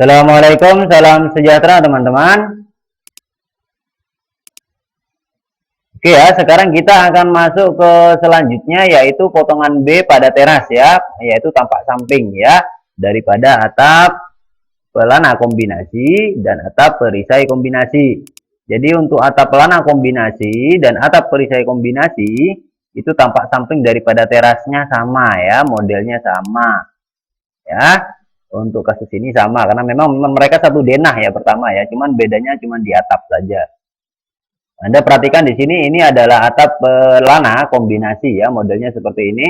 Assalamualaikum, salam sejahtera teman-teman. Oke ya, sekarang kita akan masuk ke selanjutnya yaitu potongan B pada teras ya, yaitu tampak samping ya, daripada atap pelana kombinasi dan atap perisai kombinasi. Jadi untuk atap pelana kombinasi dan atap perisai kombinasi itu tampak samping daripada terasnya sama ya, modelnya sama ya. Untuk kasus ini sama karena memang mereka satu denah ya pertama ya, cuman bedanya cuman di atap saja. Anda perhatikan di sini ini adalah atap pelana kombinasi ya, modelnya seperti ini.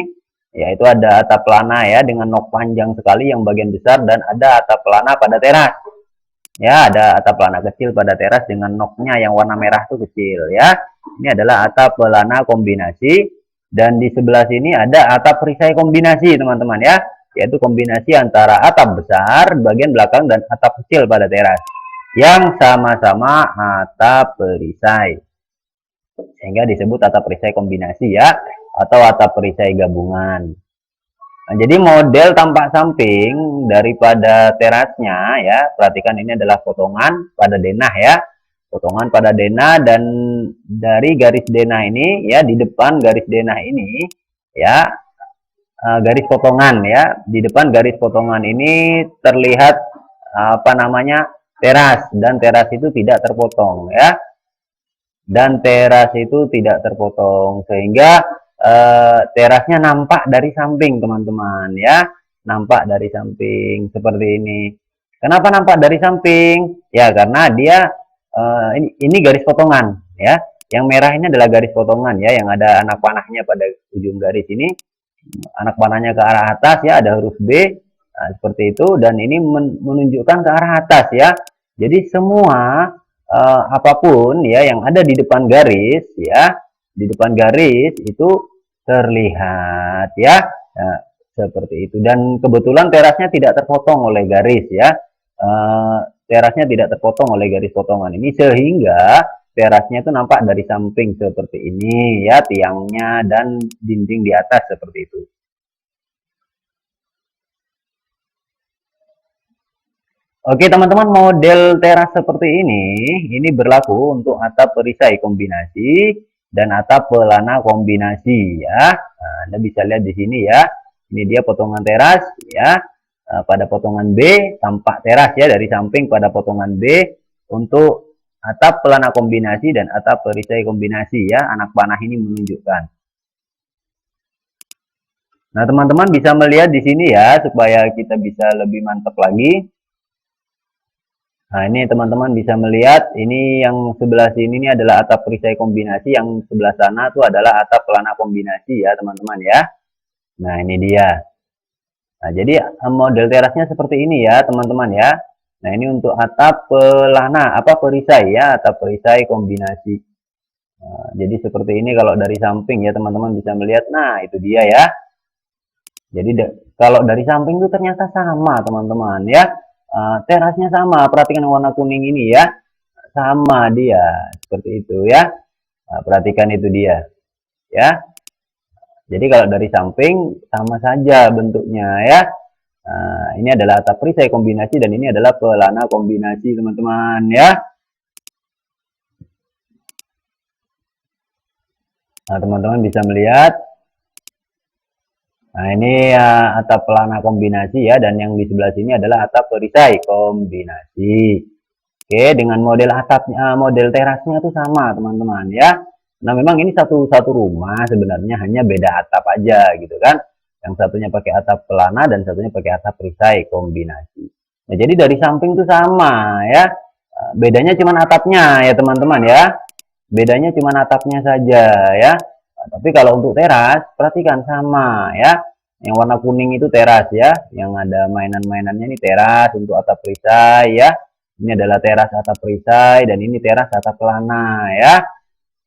Yaitu ada atap pelana ya dengan nok panjang sekali yang bagian besar dan ada atap pelana pada teras. Ya, ada atap pelana kecil pada teras dengan noknya yang warna merah itu kecil ya. Ini adalah atap pelana kombinasi dan di sebelah sini ada atap perisai kombinasi teman-teman ya, yaitu kombinasi antara atap besar bagian belakang dan atap kecil pada teras yang sama-sama atap perisai, sehingga disebut atap perisai kombinasi ya, atau atap perisai gabungan. Nah, jadi model tampak samping daripada terasnya ya, perhatikan ini adalah potongan pada denah ya, potongan pada denah, dan dari garis denah ini ya, di depan garis denah ini ya, garis potongan ya, di depan garis potongan ini terlihat apa namanya, teras, dan teras itu tidak terpotong ya, dan teras itu tidak terpotong sehingga terasnya nampak dari samping teman-teman ya, nampak dari samping seperti ini. Kenapa nampak dari samping ya? Karena dia ini garis potongan ya, yang merah ini adalah garis potongan ya, yang ada anak panahnya pada ujung garis ini, anak panahnya ke arah atas ya, ada huruf B. Nah, seperti itu, dan ini menunjukkan ke arah atas ya. Jadi semua apapun ya yang ada di depan garis ya, di depan garis itu terlihat ya. Nah, seperti itu, dan kebetulan terasnya tidak terpotong oleh garis ya. Terasnya tidak terpotong oleh garis potongan ini sehingga terasnya itu nampak dari samping seperti ini ya, tiangnya dan dinding di atas seperti itu. Oke teman-teman, model teras seperti ini berlaku untuk atap perisai kombinasi dan atap pelana kombinasi ya. Nah, Anda bisa lihat di sini ya, ini dia potongan teras ya. Pada potongan B tampak teras ya dari samping pada potongan B untuk atap pelana kombinasi dan atap perisai kombinasi ya, anak panah ini menunjukkan. Nah teman-teman bisa melihat di sini ya, supaya kita bisa lebih mantap lagi. Nah, ini teman-teman bisa melihat, ini yang sebelah sini ini adalah atap perisai kombinasi, yang sebelah sana itu adalah atap pelana kombinasi ya, teman-teman ya. Nah, ini dia. Nah, jadi model terasnya seperti ini ya, teman-teman ya. Nah, ini untuk atap pelana perisai ya, atap perisai kombinasi. Nah, jadi seperti ini kalau dari samping ya, teman-teman bisa melihat. Nah, itu dia ya. Jadi kalau dari samping itu ternyata sama, teman-teman ya. Terasnya sama, perhatikan warna kuning ini ya, sama dia seperti itu ya. Nah, perhatikan itu dia ya. Jadi kalau dari samping sama saja bentuknya ya. Nah, ini adalah atap perisai kombinasi dan ini adalah pelana kombinasi teman-teman ya. Nah, teman-teman bisa melihat. Nah, ini atap pelana kombinasi ya, dan yang di sebelah sini adalah atap perisai kombinasi. Oke, dengan model atapnya, model terasnya itu sama, teman-teman ya. Nah, memang ini satu rumah sebenarnya, hanya beda atap aja gitu kan. Yang satunya pakai atap pelana dan satunya pakai atap perisai kombinasi. Nah, jadi dari samping itu sama ya. Bedanya cuma atapnya ya, teman-teman ya. Bedanya cuma atapnya saja ya. Nah, tapi kalau untuk teras, perhatikan sama ya. Yang warna kuning itu teras ya. Yang ada mainan-mainannya ini teras untuk atap perisai ya. Ini adalah teras atap perisai dan ini teras atap pelana ya.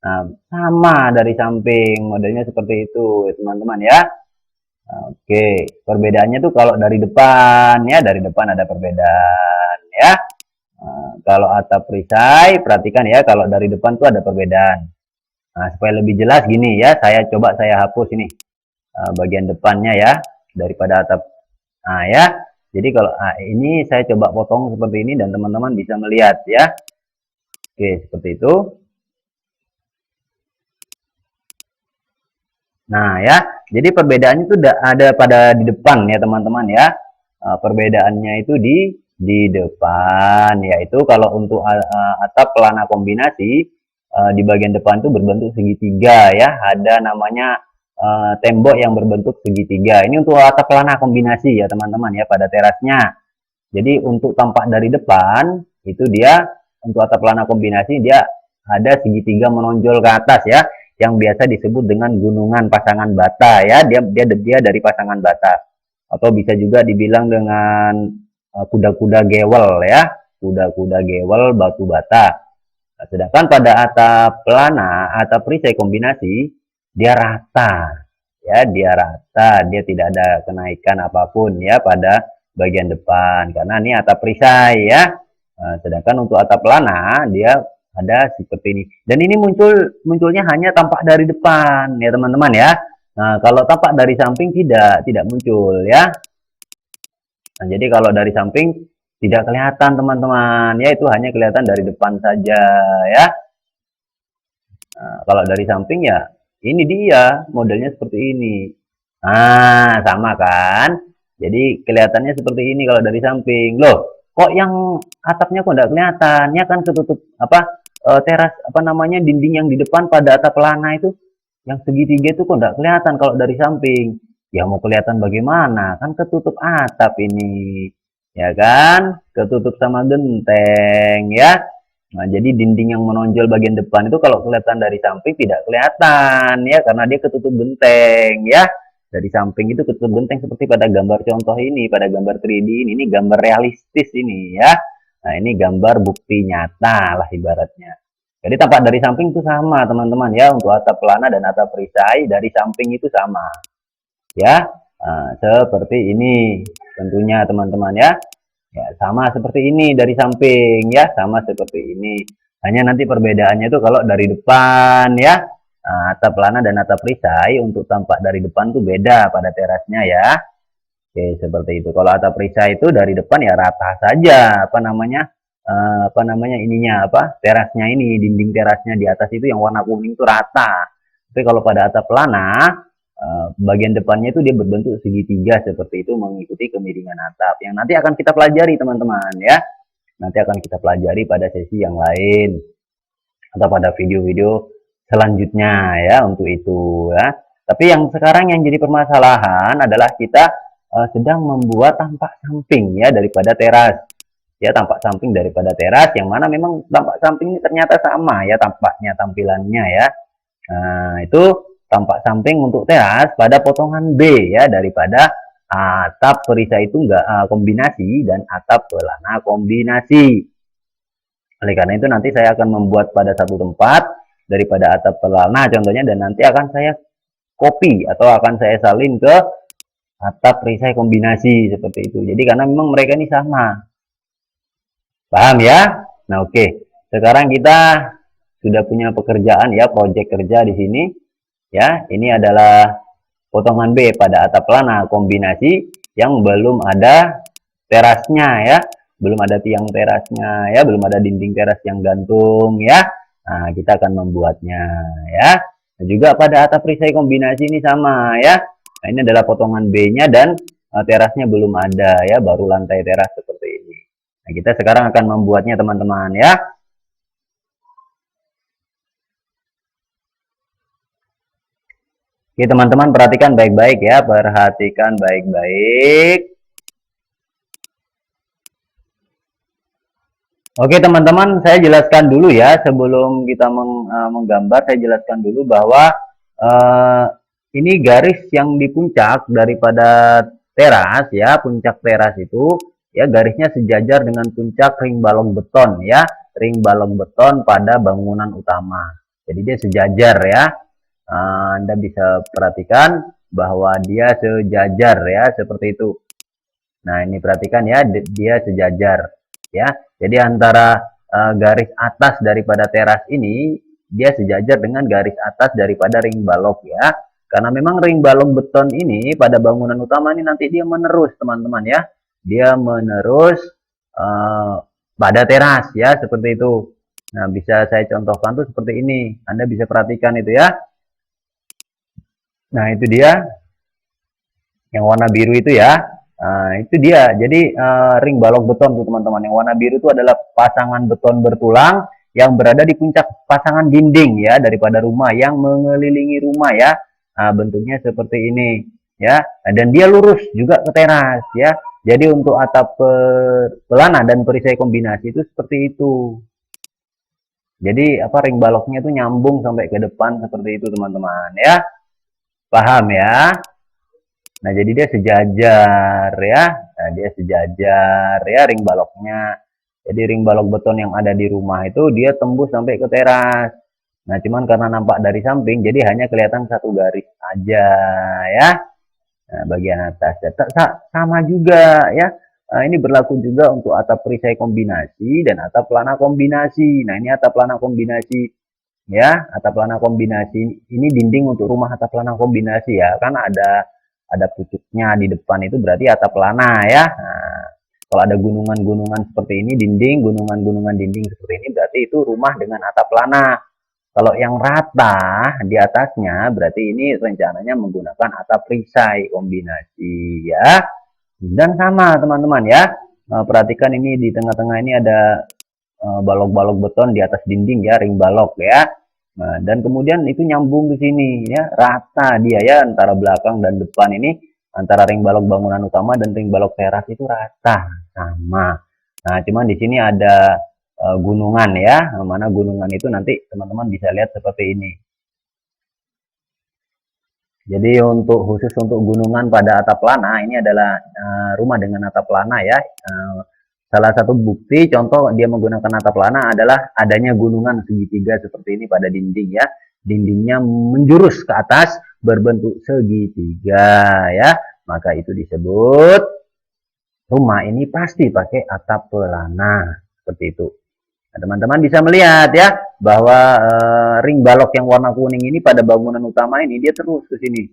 Nah, sama dari samping, modelnya seperti itu teman-teman ya. Oke, perbedaannya tuh kalau dari depan ya, dari depan ada perbedaan ya. Kalau atap perisai, perhatikan ya, kalau dari depan tuh ada perbedaan. Nah, supaya lebih jelas gini ya, saya hapus ini bagian depannya ya, daripada atap. Nah ya, Jadi kalau ini saya coba potong seperti ini dan teman-teman bisa melihat ya. Oke, seperti itu. Nah ya, jadi perbedaannya itu ada pada di depan ya teman-teman ya. Perbedaannya itu di depan, yaitu kalau untuk atap pelana kombinasi di bagian depan itu berbentuk segitiga ya. Ada namanya tembok yang berbentuk segitiga. Ini untuk atap pelana kombinasi ya teman-teman ya pada terasnya. Jadi untuk tampak dari depan itu dia untuk atap pelana kombinasi dia ada segitiga menonjol ke atas ya, yang biasa disebut dengan gunungan pasangan bata ya. Dia dari pasangan bata, atau bisa juga dibilang dengan kuda-kuda gewel ya, kuda-kuda gewel batu bata. Nah, sedangkan pada atap pelana, atap perisai kombinasi dia rata ya, dia tidak ada kenaikan apapun ya pada bagian depan karena ini atap perisai ya. Sedangkan untuk atap pelana dia ada seperti ini, dan ini munculnya hanya tampak dari depan ya teman-teman ya. Nah, kalau tampak dari samping tidak muncul ya. Nah, jadi kalau dari samping tidak kelihatan teman-teman ya, itu hanya kelihatan dari depan saja ya. Nah, kalau dari samping ya ini dia modelnya seperti ini. Nah, sama kan? Jadi kelihatannya seperti ini kalau dari samping. Loh, kok yang atapnya kok enggak kelihatan? Ya kan ketutup apa teras apa namanya dinding yang di depan pada atap pelana itu yang segitiga itu kok enggak kelihatan kalau dari samping. Ya mau kelihatan bagaimana? Kan ketutup atap ini. Ya kan? Ketutup sama genteng ya. Nah, jadi dinding yang menonjol bagian depan itu kalau kelihatan dari samping tidak kelihatan ya, karena dia ketutup genteng ya. Dari samping itu ketutup genteng seperti pada gambar contoh ini, pada gambar 3D ini gambar realistis ini ya. Nah, ini gambar bukti nyata lah ibaratnya. Jadi tampak dari samping itu sama teman-teman ya, untuk atap pelana dan atap perisai dari samping itu sama ya. Nah, seperti ini tentunya teman-teman ya. Ya, sama seperti ini dari samping ya, sama seperti ini. Hanya nanti perbedaannya itu kalau dari depan ya. Nah, atap pelana dan atap perisai untuk tampak dari depan tuh beda pada terasnya ya. Oke, seperti itu. Kalau atap perisai itu dari depan ya rata saja, apa namanya ininya apa? Terasnya ini, dinding terasnya di atas itu yang warna kuning itu rata. Tapi kalau pada atap pelana bagian depannya itu dia berbentuk segitiga seperti itu, mengikuti kemiringan atap yang nanti akan kita pelajari teman-teman ya. Nanti akan kita pelajari pada sesi yang lain atau pada video-video selanjutnya ya untuk itu ya. Tapi yang sekarang yang jadi permasalahan adalah kita sedang membuat tampak samping ya daripada teras ya, tampak samping daripada teras, yang mana memang tampak samping ini ternyata sama ya tampaknya, tampilannya ya. Nah, itu tampak samping untuk teras pada potongan B ya, daripada atap perisai itu enggak kombinasi dan atap pelana kombinasi. Oleh karena itu nanti saya akan membuat pada satu tempat daripada atap pelana contohnya, dan nanti akan saya copy atau akan saya salin ke atap perisai kombinasi seperti itu. Jadi karena memang mereka ini sama. Paham ya? Nah, oke. Sekarang kita sudah punya pekerjaan ya, proyek kerja di sini. Ya, ini adalah potongan B pada atap pelana kombinasi yang belum ada terasnya ya, belum ada tiang terasnya ya, belum ada dinding teras yang gantung ya. Nah, kita akan membuatnya ya. Dan juga pada atap perisai kombinasi ini sama ya. Nah, ini adalah potongan B-nya dan terasnya belum ada ya, baru lantai teras seperti ini. Nah, kita sekarang akan membuatnya teman-teman ya. Oke teman-teman, perhatikan baik-baik ya, perhatikan baik-baik. Oke teman-teman, saya jelaskan dulu ya, sebelum kita menggambar, saya jelaskan dulu bahwa ini garis yang di puncak daripada teras ya, puncak teras itu ya garisnya sejajar dengan puncak ring balok beton ya, ring balok beton pada bangunan utama. Jadi dia sejajar ya. Anda bisa perhatikan bahwa dia sejajar ya, seperti itu. Nah, ini perhatikan ya, dia sejajar ya. Jadi antara garis atas daripada teras ini dia sejajar dengan garis atas daripada ring balok ya. Karena memang ring balok beton ini pada bangunan utama ini nanti dia menerus teman-teman ya. dia menerus pada teras ya, seperti itu. Nah, bisa saya contohkan tuh seperti ini. Anda bisa perhatikan itu ya. Nah, itu dia yang warna biru itu ya. Nah, itu dia. Jadi ring balok beton tuh teman-teman. Yang warna biru itu adalah pasangan beton bertulang yang berada di puncak pasangan dinding ya daripada rumah yang mengelilingi rumah ya. Nah, bentuknya seperti ini ya. Dan dia lurus juga ke teras ya. Jadi untuk atap pelana dan perisai kombinasi itu seperti itu. Jadi apa ring baloknya itu nyambung sampai ke depan seperti itu teman-teman ya. Paham ya? Nah, jadi dia sejajar ya. Nah, dia sejajar ya ring baloknya. Jadi ring balok beton yang ada di rumah itu dia tembus sampai ke teras. Nah, cuman karena nampak dari samping jadi hanya kelihatan satu garis aja ya. Nah, bagian atas ya. Sama juga ya. Nah, ini berlaku juga untuk atap perisai kombinasi dan atap pelana kombinasi. Nah, ini atap pelana kombinasi ya, atap pelana kombinasi. Ini dinding untuk rumah atap pelana kombinasi ya. Kan ada pucuknya di depan itu berarti atap pelana ya. Nah, kalau ada gunungan-gunungan seperti ini dinding, gunungan-gunungan dinding seperti ini berarti itu rumah dengan atap pelana. Kalau yang rata di atasnya berarti ini rencananya menggunakan atap perisai kombinasi ya. Dan sama teman-teman ya. Perhatikan ini di tengah-tengah ini ada balok-balok beton di atas dinding ya, ring balok ya. Nah, dan kemudian itu nyambung ke sini ya, rata dia ya antara belakang dan depan ini, antara ring balok bangunan utama dan ring balok teras itu rata sama. Nah, cuman di sini ada gunungan ya, mana gunungan itu nanti teman-teman bisa lihat seperti ini. Jadi untuk khusus untuk gunungan pada atap pelana ini adalah rumah dengan atap pelana ya. Salah satu bukti contoh dia menggunakan atap pelana adalah adanya gunungan segitiga seperti ini pada dinding ya. Dindingnya menjurus ke atas berbentuk segitiga ya. Maka itu disebut rumah ini pasti pakai atap pelana seperti itu. Nah, teman-teman bisa melihat ya bahwa ring balok yang warna kuning ini pada bangunan utama ini dia terus ke sini.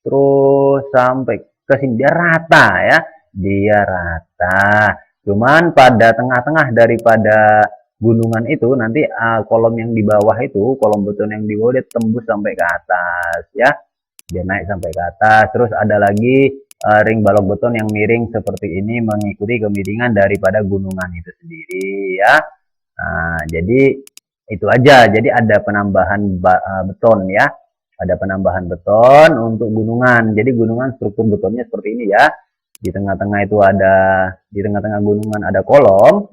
Terus sampai ke sini dia rata ya. Dia rata. Cuman pada tengah-tengah daripada gunungan itu nanti kolom yang di bawah itu, kolom beton yang di bawah dia tembus sampai ke atas ya. Dia naik sampai ke atas. Terus ada lagi ring balok beton yang miring seperti ini mengikuti kemiringan daripada gunungan itu sendiri ya. Nah, jadi itu aja. Jadi ada penambahan beton ya. Ada penambahan beton untuk gunungan. Jadi gunungan struktur betonnya seperti ini ya. Di tengah-tengah itu ada, di tengah-tengah gunungan ada kolom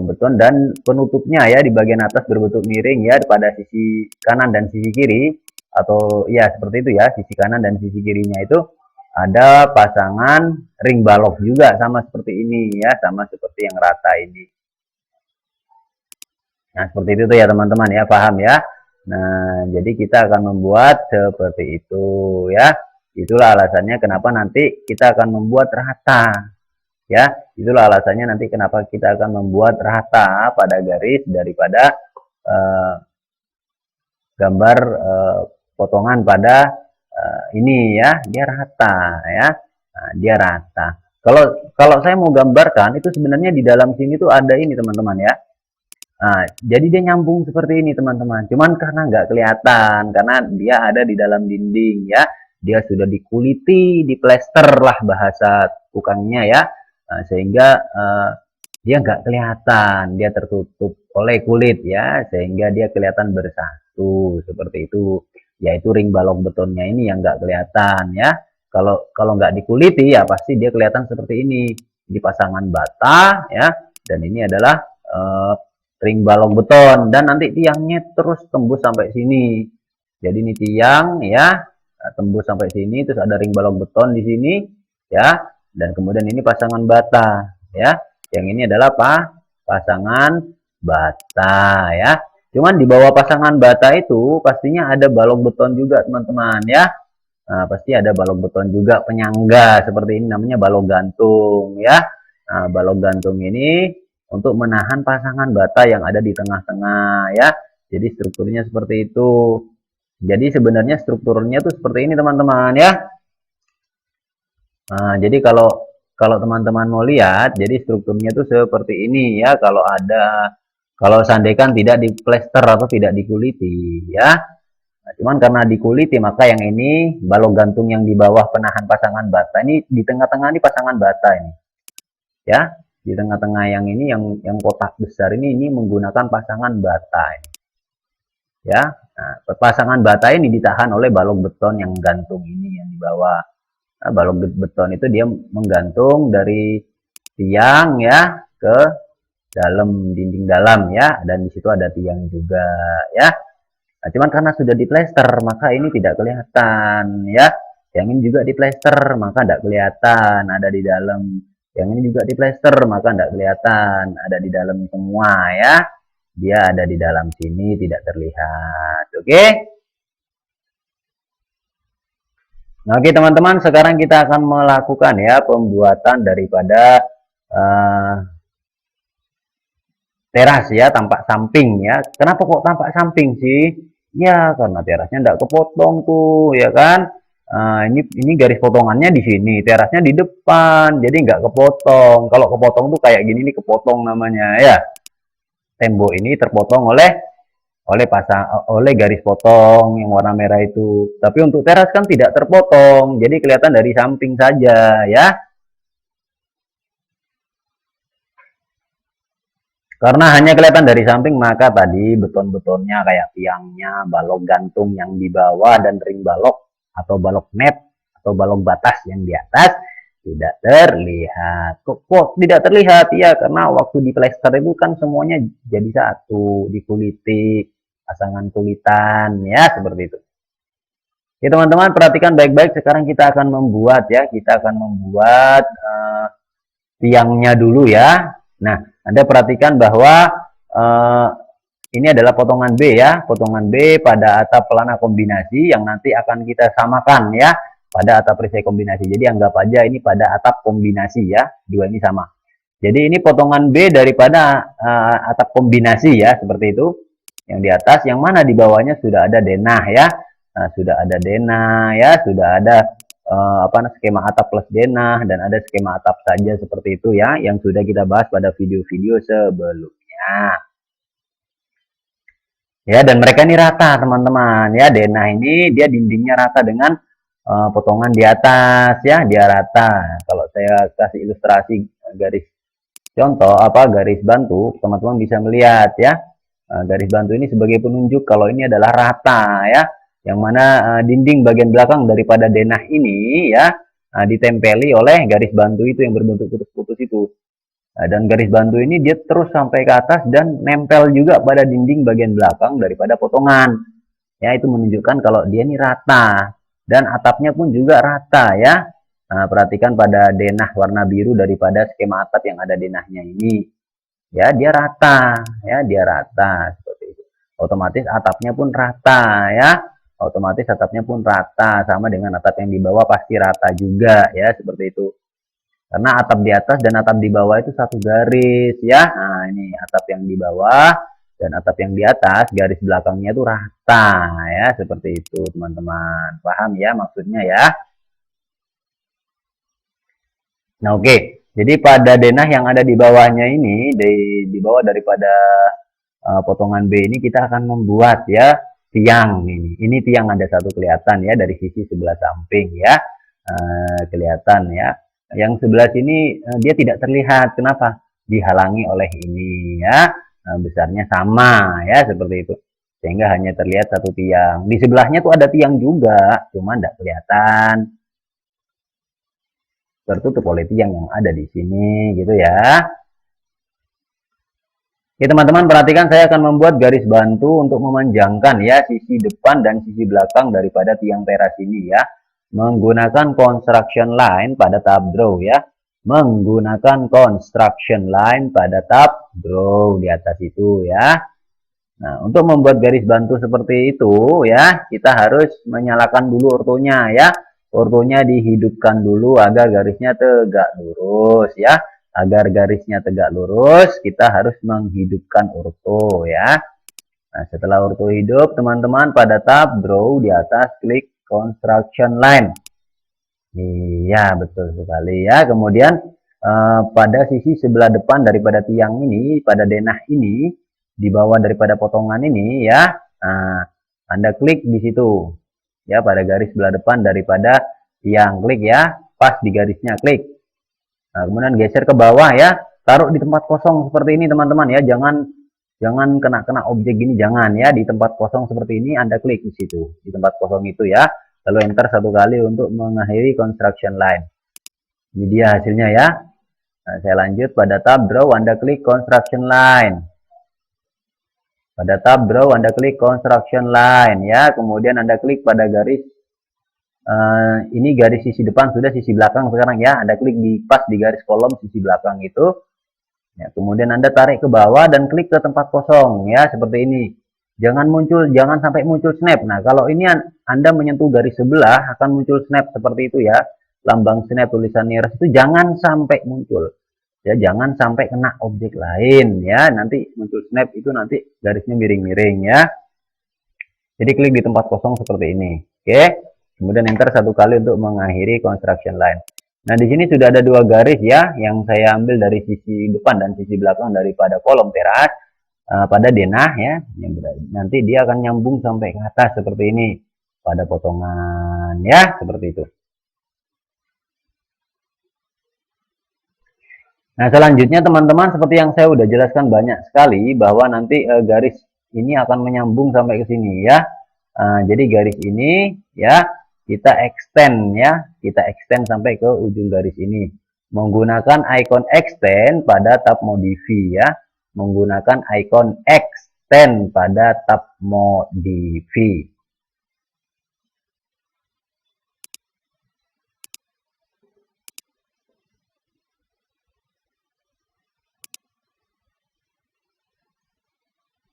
beton dan penutupnya ya di bagian atas berbentuk miring ya pada sisi kanan dan sisi kiri atau ya seperti itu ya, sisi kanan dan sisi kirinya itu ada pasangan ring balok juga sama seperti ini ya, sama seperti yang rata ini. Nah, seperti itu tuh ya teman-teman ya, paham ya. Nah, jadi kita akan membuat seperti itu ya. Itulah alasannya kenapa nanti kita akan membuat rata. Ya, itulah alasannya nanti kenapa kita akan membuat rata pada garis daripada gambar potongan pada ini ya, dia rata ya. Nah, dia rata. Kalau saya mau gambarkan itu sebenarnya di dalam sini tuh ada ini teman-teman ya. Nah, jadi dia nyambung seperti ini teman-teman. Cuman karena nggak kelihatan, karena dia ada di dalam dinding ya. Dia sudah dikuliti, diplester lah bahasa tukangnya ya. Nah, sehingga dia nggak kelihatan, dia tertutup oleh kulit ya, sehingga dia kelihatan bersatu seperti itu. Yaitu ring balok betonnya ini yang nggak kelihatan ya. Kalau nggak dikuliti ya pasti dia kelihatan seperti ini di pasangan bata ya. Dan ini adalah ring balok beton dan nanti tiangnya terus tembus sampai sini. Jadi ini tiang ya, tembus sampai sini, terus ada ring balok beton di sini ya, dan kemudian ini pasangan bata ya. Yang ini adalah pasangan bata ya. Cuman di bawah pasangan bata itu pastinya ada balok beton juga teman-teman ya. Nah, pasti ada balok beton juga penyangga seperti ini, namanya balok gantung ya. Nah, balok gantung ini untuk menahan pasangan bata yang ada di tengah-tengah ya. Jadi strukturnya seperti itu. Jadi sebenarnya strukturnya tuh seperti ini teman-teman ya. Nah, jadi kalau kalau teman-teman mau lihat, jadi strukturnya itu seperti ini ya. Kalau seandainya tidak diplester atau tidak dikuliti ya. Nah, cuman karena dikuliti maka yang ini balok gantung yang di bawah penahan pasangan bata ini di tengah-tengah ini pasangan bata ini ya. Di tengah-tengah yang ini yang kotak besar ini menggunakan pasangan bata ini ya. Nah, pasangan bata ini ditahan oleh balok beton yang gantung ini yang di bawah. Nah, balok beton itu dia menggantung dari tiang ya ke dalam dinding dalam ya, dan di situ ada tiang juga ya. Nah, cuman karena sudah diplester maka ini tidak kelihatan ya. Yang ini juga diplester maka tidak kelihatan ada di dalam. Yang ini juga diplester maka tidak kelihatan ada di dalam semua ya. Dia ada di dalam sini tidak terlihat. Oke. Nah, oke teman-teman, sekarang kita akan melakukan ya pembuatan daripada teras ya, tampak samping ya. Kenapa kok tampak samping sih? Ya karena terasnya tidak kepotong tuh ya kan. Ini garis potongannya di sini, terasnya di depan, jadi nggak kepotong. Kalau kepotong tuh kayak gini nih, kepotong namanya ya. Tembok ini terpotong oleh garis potong yang warna merah itu. Tapi untuk teras kan tidak terpotong, jadi kelihatan dari samping saja ya. Karena hanya kelihatan dari samping maka tadi beton-betonnya kayak tiangnya, balok gantung yang di bawah dan ring balok atau balok net atau balok batas yang di atas tidak terlihat. Kok tidak terlihat? Ya karena waktu di plester itu kan semuanya jadi satu, dikuliti, pasangan kulitan ya seperti itu. Oke teman-teman, perhatikan baik-baik. Sekarang kita akan membuat ya, kita akan membuat tiangnya dulu ya. Nah, Anda perhatikan bahwa ini adalah potongan B ya, potongan B pada atap pelana kombinasi yang nanti akan kita samakan ya pada atap perisai kombinasi. Jadi anggap aja ini pada atap kombinasi ya, dua ini sama. Jadi ini potongan B daripada atap kombinasi ya, seperti itu. Yang di atas, yang mana di bawahnya sudah ada denah ya. Nah, sudah ada denah ya, sudah ada skema atap plus denah dan ada skema atap saja seperti itu ya, yang sudah kita bahas pada video-video sebelumnya. Ya, dan mereka ini rata teman-teman ya, denah ini dia dindingnya rata dengan potongan di atas ya, dia rata. Kalau saya kasih ilustrasi garis contoh garis bantu, teman-teman bisa melihat ya. Garis bantu ini sebagai penunjuk kalau ini adalah rata ya, yang mana dinding bagian belakang daripada denah ini ya ditempeli oleh garis bantu itu yang berbentuk putus-putus itu. Dan garis bantu ini dia terus sampai ke atas dan nempel juga pada dinding bagian belakang daripada potongan. Ya, itu menunjukkan kalau dia ini rata. Dan atapnya pun juga rata ya. Nah, perhatikan pada denah warna biru daripada skema atap yang ada denahnya ini. Ya, dia rata. Ya, dia rata. Seperti itu. Otomatis atapnya pun rata ya. Otomatis atapnya pun rata. Sama dengan atap yang di bawah pasti rata juga ya. Seperti itu. Karena atap di atas dan atap di bawah itu satu garis ya. Nah, ini atap yang di bawah dan atap yang di atas, garis belakangnya itu rata ya, seperti itu teman-teman. Paham ya maksudnya ya? Nah, oke. Jadi pada denah yang ada di bawahnya ini, di bawah daripada potongan B ini kita akan membuat ya tiang ini. Ini tiang ada satu kelihatan ya dari sisi sebelah samping ya. Kelihatan ya. Yang sebelah sini dia tidak terlihat. Kenapa? Dihalangi oleh ini ya. Besarnya sama ya seperti itu. Sehingga hanya terlihat satu tiang. Di sebelahnya tuh ada tiang juga, cuma tidak kelihatan. Tertutup oleh tiang yang ada di sini gitu ya. Oke teman-teman, perhatikan saya akan membuat garis bantu untuk memanjangkan ya sisi depan dan sisi belakang daripada tiang teras ini ya. Menggunakan construction line pada tab draw ya, menggunakan construction line pada tab draw di atas itu ya. Nah, untuk membuat garis bantu seperti itu ya, kita harus menyalakan dulu ortonya ya. Ortonya dihidupkan dulu agar garisnya tegak lurus ya. Agar garisnya tegak lurus, kita harus menghidupkan orto ya. Nah, setelah orto hidup, teman-teman pada tab draw di atas klik construction line. Iya, betul sekali ya. Kemudian pada sisi sebelah depan daripada tiang ini, pada denah ini, di bawah daripada potongan ini ya. Nah, Anda klik di situ ya, pada garis sebelah depan daripada tiang, klik ya, pas di garisnya, klik. Nah, kemudian geser ke bawah ya, taruh di tempat kosong seperti ini teman-teman ya, jangan kena objek gini, jangan ya, di tempat kosong seperti ini Anda klik di situ, di tempat kosong itu ya, lalu enter satu kali untuk mengakhiri construction line. Ini dia hasilnya ya. Nah, saya lanjut pada tab draw, Anda klik construction line. Pada tab draw Anda klik construction line ya, kemudian Anda klik pada garis ini garis sisi depan, sudah sisi belakang sekarang ya, Anda klik di pas di garis kolom sisi belakang itu ya, kemudian Anda tarik ke bawah dan klik ke tempat kosong ya, seperti ini. Jangan sampai muncul snap. Nah, kalau ini Anda menyentuh garis sebelah akan muncul snap seperti itu ya, lambang snap, tulisan nearest itu jangan sampai muncul ya, jangan sampai kena objek lain ya, nanti muncul snap itu nanti garisnya miring-miring ya. Jadi klik di tempat kosong seperti ini. Oke, kemudian enter satu kali untuk mengakhiri construction line. Nah, di sini sudah ada dua garis ya, yang saya ambil dari sisi depan dan sisi belakang daripada kolom teras pada denah ya. Nanti dia akan nyambung sampai ke atas seperti ini pada potongan ya, seperti itu. Nah, selanjutnya teman-teman, seperti yang saya udah jelaskan banyak sekali, bahwa nanti garis ini akan menyambung sampai ke sini ya. Jadi garis ini ya, kita extend ya, kita extend sampai ke ujung garis ini. Menggunakan icon extend pada tab modify ya. Menggunakan icon extend pada tab modify.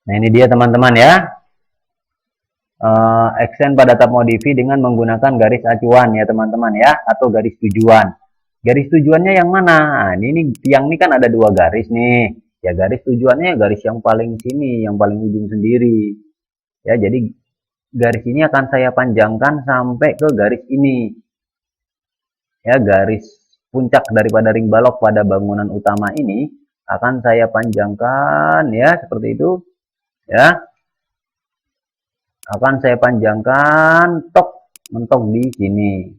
Nah, ini dia teman-teman ya. Extend pada tab modify dengan menggunakan garis acuan ya teman-teman ya, atau garis tujuan. Garis tujuannya yang mana? Nah, ini tiang ini kan ada dua garis nih. Ya, garis tujuannya garis yang paling sini, yang paling ujung sendiri. Ya, jadi garis ini akan saya panjangkan sampai ke garis ini. Ya, garis puncak daripada ring balok pada bangunan utama ini akan saya panjangkan ya, seperti itu. Ya, akan saya panjangkan mentok di sini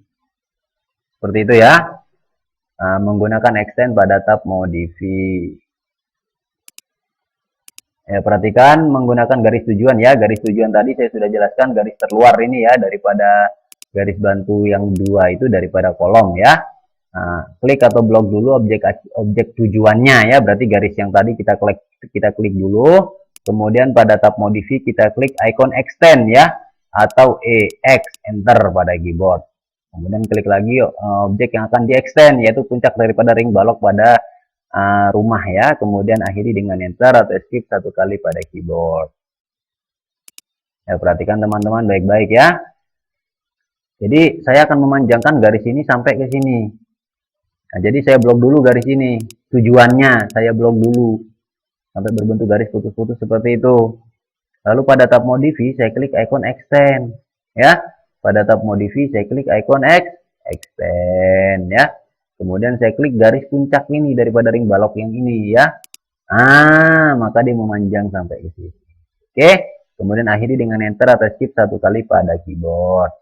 seperti itu ya. Nah, menggunakan extend pada tab modify ya, perhatikan menggunakan garis tujuan ya. Garis tujuan tadi saya sudah jelaskan, garis terluar ini ya, daripada garis bantu yang dua itu daripada kolom ya. Nah, klik atau blok dulu objek tujuannya ya, berarti garis yang tadi kita klik dulu. Kemudian pada tab modify kita klik icon extend ya, atau EX, enter pada keyboard. Kemudian klik lagi objek yang akan di extend, yaitu puncak daripada ring balok pada rumah ya. Kemudian akhiri dengan enter atau escape satu kali pada keyboard. Ya, perhatikan teman-teman baik-baik ya. Jadi saya akan memanjangkan garis ini sampai ke sini. Nah, jadi saya blok dulu garis ini, tujuannya saya blok dulu sampai berbentuk garis putus-putus seperti itu. Lalu pada tab modify saya klik icon extend ya. Pada tab modify saya klik icon extend ya. Kemudian saya klik garis puncak ini daripada ring balok yang ini ya. Maka dia memanjang sampai ke sini. Oke, kemudian akhiri dengan enter atau shift satu kali pada keyboard.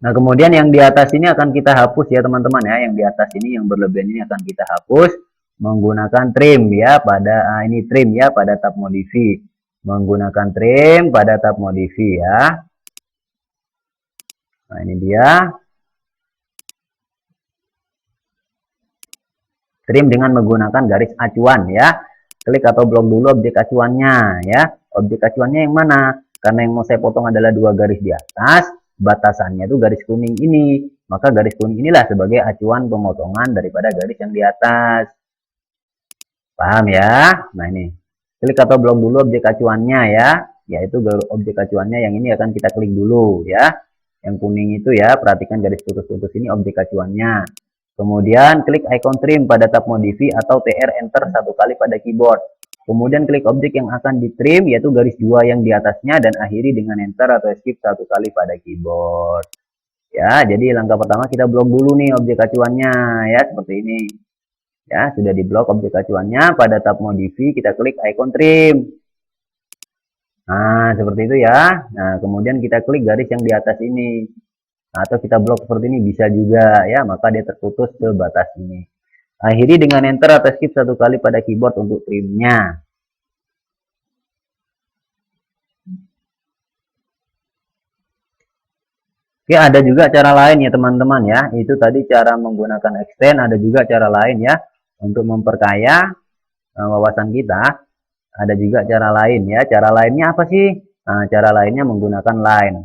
Nah, kemudian yang di atas ini akan kita hapus ya teman-teman ya. Yang di atas ini yang berlebihan ini akan kita hapus menggunakan trim ya, pada ini trim ya pada tab modify. Menggunakan trim pada tab modify ya. Nah, ini dia. Trim dengan menggunakan garis acuan ya. Klik atau blok dulu objek acuannya ya. Objek acuannya yang mana? Karena yang mau saya potong adalah dua garis di atas, batasannya itu garis kuning ini. Maka garis kuning inilah sebagai acuan pemotongan daripada garis yang di atas. Paham ya? Nah, ini. Klik atau blok dulu objek acuannya ya. Yaitu objek acuannya yang ini akan kita klik dulu ya. Yang kuning itu ya, perhatikan garis putus-putus ini objek acuannya. Kemudian klik icon trim pada tab modify atau TR enter satu kali pada keyboard. Kemudian klik objek yang akan di trim, yaitu garis 2 yang di atasnya, dan akhiri dengan enter atau escape 1 kali pada keyboard. Ya, jadi langkah pertama kita blok dulu nih objek acuannya, ya, seperti ini. Ya, sudah diblok objek acuannya, pada tab modify kita klik icon trim. Nah, seperti itu ya. Nah, kemudian kita klik garis yang di atas ini. Atau kita blok seperti ini bisa juga ya, maka dia terputus ke batas ini. Akhiri dengan enter atau skip 1 kali pada keyboard untuk trimnya. Oke, ada juga cara lain ya teman-teman ya. Itu tadi cara menggunakan extend, ada juga cara lain ya untuk memperkaya wawasan kita. Ada juga cara lain ya. Cara lainnya apa sih? Nah, cara lainnya menggunakan line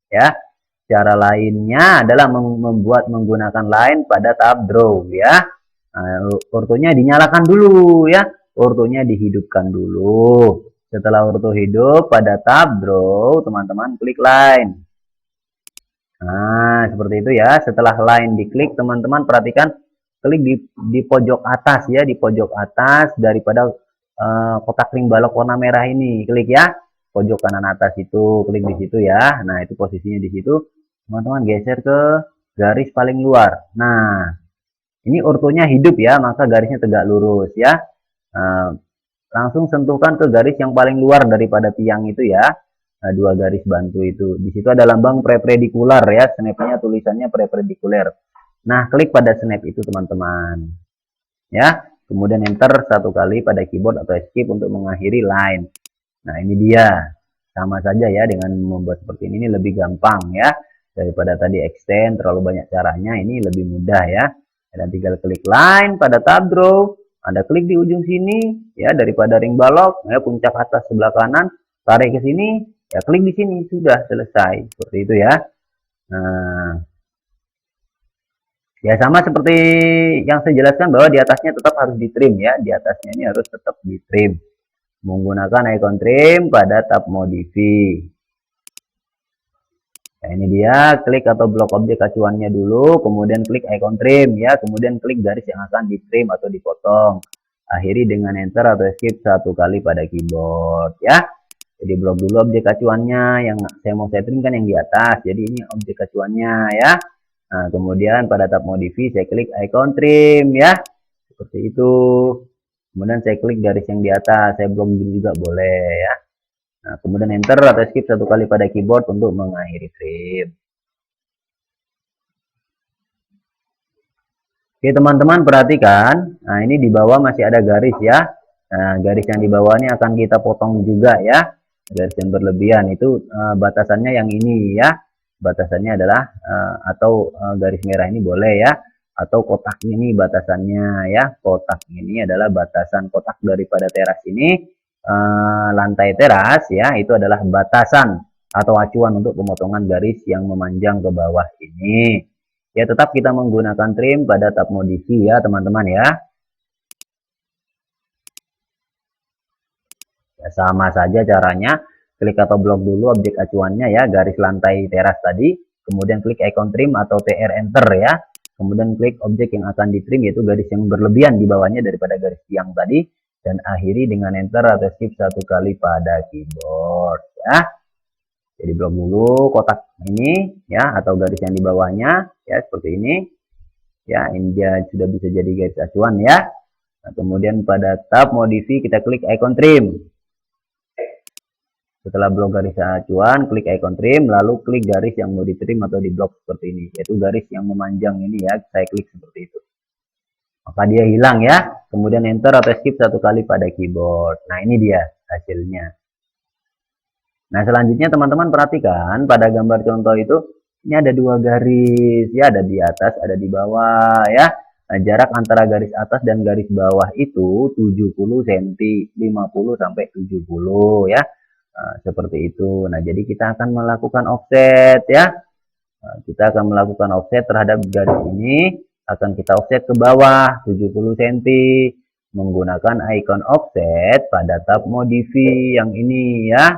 ya. Cara lainnya adalah membuat menggunakan line pada tab draw ya. Nah, ortonya dinyalakan dulu ya. Ortonya dihidupkan dulu. Setelah orto hidup pada tab draw, teman-teman klik line. Nah, seperti itu ya. Setelah line diklik, teman-teman perhatikan klik di pojok atas ya, di pojok atas daripada kotak ring balok warna merah ini. Klik ya. Pojok kanan atas itu, klik di situ ya. Nah, itu posisinya di situ. Teman-teman geser ke garis paling luar. Nah, ini ortonya hidup ya, maka garisnya tegak lurus ya. Nah, langsung sentuhkan ke garis yang paling luar daripada tiang itu ya. Nah, 2 garis bantu itu. Di situ ada lambang perpendikular ya, snapnya tulisannya perpendikular. Nah, klik pada snap itu teman-teman. Ya, kemudian enter 1 kali pada keyboard atau escape untuk mengakhiri line. Nah, ini dia. Sama saja ya dengan membuat seperti ini lebih gampang ya. Daripada tadi extend terlalu banyak caranya, ini lebih mudah ya. Dan tinggal klik line pada tab draw. Anda klik di ujung sini ya, daripada ring balok ya, puncak atas sebelah kanan, tarik ke sini, ya klik di sini, sudah selesai. Seperti itu ya. Nah, ya sama seperti yang saya jelaskan bahwa di atasnya tetap harus di trim ya. Di atasnya ini harus tetap di trim. Menggunakan icon trim pada tab modify. Nah, ini dia, klik atau blok objek acuannya dulu, kemudian klik icon trim ya, kemudian klik garis yang akan di trim atau dipotong. Akhiri dengan enter atau escape 1 kali pada keyboard ya. Jadi blok dulu objek acuannya, yang saya mau setting kan yang di atas, jadi ini objek acuannya ya. Nah, kemudian pada tab modify saya klik icon trim ya, seperti itu. Kemudian saya klik garis yang di atas, saya blok juga boleh ya. Nah, kemudian enter atau skip 1 kali pada keyboard untuk mengakhiri trim. Oke teman-teman perhatikan, nah ini di bawah masih ada garis ya. Nah, garis yang di bawah ini akan kita potong juga ya. Garis yang berlebihan itu batasannya yang ini ya. Batasannya adalah atau garis merah ini boleh ya. Atau kotak ini batasannya ya. Kotak ini adalah batasan kotak daripada teras ini. Lantai teras ya, itu adalah batasan atau acuan untuk pemotongan garis yang memanjang ke bawah ini. Ya, tetap kita menggunakan trim pada tab modify ya teman-teman ya. Ya, sama saja caranya, klik atau blok dulu objek acuannya ya, garis lantai teras tadi, kemudian klik icon trim atau TR enter ya, kemudian klik objek yang akan di trim, yaitu garis yang berlebihan di bawahnya daripada garis tiang tadi, dan akhiri dengan enter atau shift 1 kali pada keyboard ya. Jadi blok dulu kotak ini ya, atau garis yang di bawahnya ya, seperti ini ya. Ini dia sudah bisa jadi garis acuan ya. Nah, kemudian pada tab modify kita klik icon trim. Setelah blok garis acuan, klik icon trim, lalu klik garis yang mau di trim atau di blok seperti ini, yaitu garis yang memanjang ini ya. Saya klik seperti itu, maka dia hilang ya. Kemudian enter atau skip 1 kali pada keyboard. Nah, ini dia hasilnya. Nah, selanjutnya teman-teman perhatikan pada gambar contoh itu, ini ada 2 garis ya, ada di atas, ada di bawah ya. Nah, jarak antara garis atas dan garis bawah itu 70 cm, 50 sampai 70 ya. Nah, seperti itu. Nah, jadi kita akan melakukan offset ya. Nah, kita akan melakukan offset terhadap garis ini, akan kita offset ke bawah 70 cm menggunakan icon offset pada tab modify yang ini ya.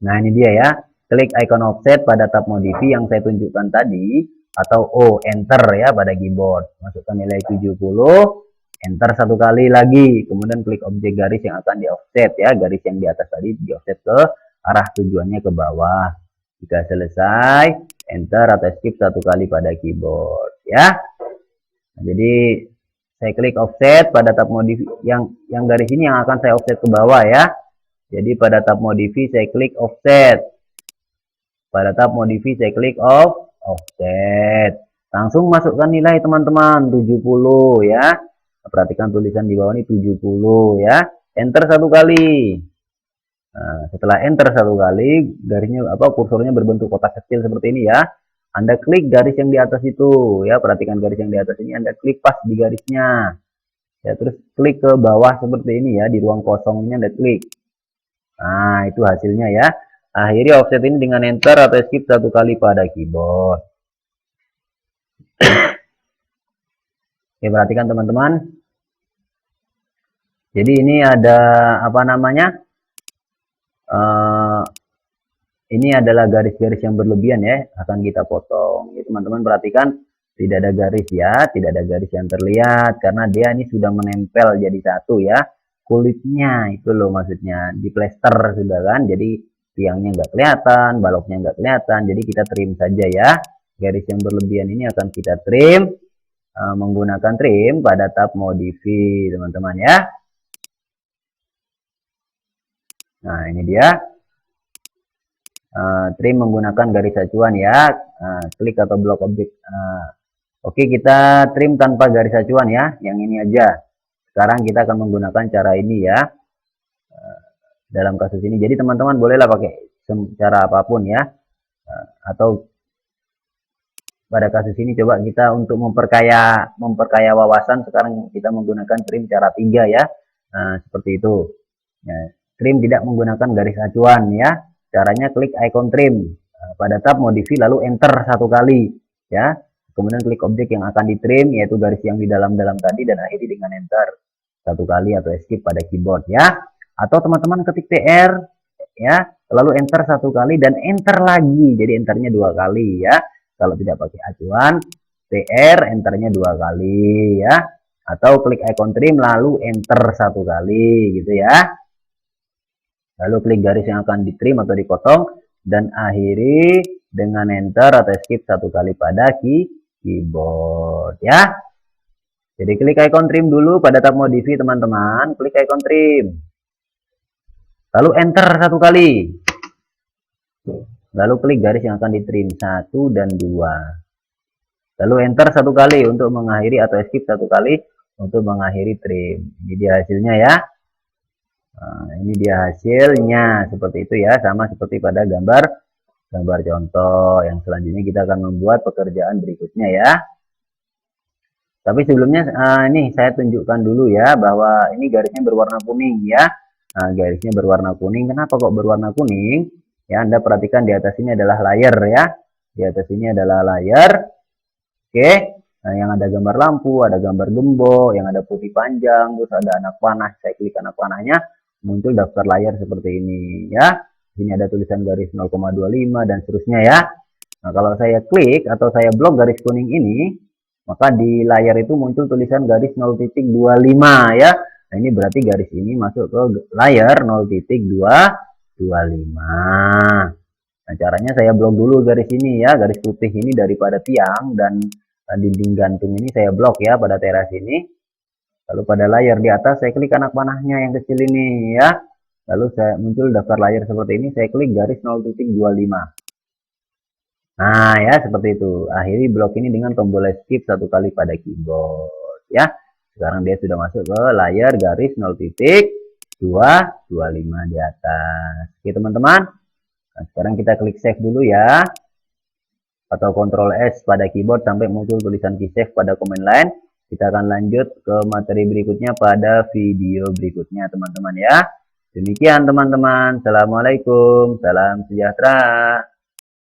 Nah, ini dia ya. klik icon offset pada tab modify yang saya tunjukkan tadi, atau enter ya pada keyboard. Masukkan nilai 70, enter satu kali lagi, kemudian klik objek garis yang akan di offset ya, garis yang di atas tadi di offset ke arah tujuannya ke bawah. Jika selesai, enter atau escape satu kali pada keyboard ya. Nah, jadi saya klik offset pada tab modify yang garis ini yang akan saya offset ke bawah ya. Jadi pada tab modify saya klik offset. Pada tab modify saya klik offset. Langsung masukkan nilai teman-teman 70 ya. Perhatikan tulisan di bawah ini 70 ya. Enter satu kali. Nah, setelah enter satu kali, garisnya kursornya berbentuk kotak kecil seperti ini ya. Anda klik garis yang di atas itu ya, perhatikan garis yang di atas ini, Anda klik pas di garisnya. Ya, terus klik ke bawah seperti ini ya, di ruang kosong ini Anda klik. Nah, itu hasilnya ya. Akhiri offset ini dengan enter atau escape satu kali pada keyboard. Oke, perhatikan teman-teman. Jadi ini ada apa namanya? Ini adalah garis-garis yang berlebihan ya, akan kita potong. Jadi teman-teman perhatikan, tidak ada garis ya, tidak ada garis yang terlihat karena dia ini sudah menempel jadi satu ya. Kulitnya itu loh maksudnya, di plester sudah kan, jadi tiangnya nggak kelihatan, baloknya nggak kelihatan, jadi kita trim saja ya. Garis yang berlebihan ini akan kita trim menggunakan trim pada tab modify teman-teman ya. Nah, ini dia trim menggunakan garis acuan ya. Klik atau blok objek. Oke, kita trim tanpa garis acuan ya, yang ini aja. Sekarang kita akan menggunakan cara ini ya, dalam kasus ini. Jadi teman-teman bolehlah pakai cara apapun ya, atau pada kasus ini coba kita untuk memperkaya wawasan, sekarang kita menggunakan trim cara 3 ya. Seperti itu ya. Trim tidak menggunakan garis acuan ya. Caranya klik icon trim pada tab modify lalu enter satu kali ya. Kemudian klik objek yang akan ditrim yaitu garis yang di dalam-dalam tadi dan akhiri dengan enter satu kali atau escape pada keyboard ya. Atau teman-teman ketik TR ya, lalu enter satu kali dan enter lagi. Jadi enternya 2 kali ya. Kalau tidak pakai acuan, TR enternya 2 kali ya. Atau klik icon trim lalu enter satu kali gitu ya. Lalu klik garis yang akan ditrim atau dipotong dan akhiri dengan enter atau escape satu kali pada keyboard ya. Jadi klik icon trim dulu pada tab modify teman-teman, klik icon trim. Lalu enter satu kali. Lalu klik garis yang akan ditrim 1 dan 2. Lalu enter satu kali untuk mengakhiri atau escape satu kali untuk mengakhiri trim. Ini dia hasilnya ya. Nah, ini dia hasilnya seperti itu ya, sama seperti pada gambar contoh. Yang selanjutnya kita akan membuat pekerjaan berikutnya ya. Tapi sebelumnya ini saya tunjukkan dulu ya bahwa ini garisnya berwarna kuning ya. Nah, garisnya berwarna kuning. Kenapa kok berwarna kuning? Ya, Anda perhatikan di atas ini adalah layer ya. Di atas ini adalah layer. Oke. Nah, yang ada gambar lampu, ada gambar gembok, yang ada putih panjang, terus ada anak panah. Saya klik anak panahnya, muncul daftar layar seperti ini ya. Sini ada tulisan garis 0,25 dan seterusnya ya. Nah, kalau saya klik atau saya blok garis kuning ini, maka di layar itu muncul tulisan garis 0.25 ya. Nah, ini berarti garis ini masuk ke layar 0.225. Nah, caranya saya blok dulu garis ini ya, garis putih ini daripada tiang dan dinding gantung ini saya blok ya pada teras ini. Lalu pada layar di atas saya klik anak panahnya yang kecil ini ya. Lalu saya muncul daftar layar seperti ini, saya klik garis 0.25. Nah ya seperti itu. Akhiri blok ini dengan tombol escape satu kali pada keyboard ya. Sekarang dia sudah masuk ke layar garis 0.225 di atas. Oke teman-teman. Nah, sekarang kita klik save dulu ya. Atau Ctrl S pada keyboard sampai muncul tulisan key save pada command line. Kita akan lanjut ke materi berikutnya pada video berikutnya teman-teman ya. Demikian teman-teman. Assalamualaikum. Salam sejahtera.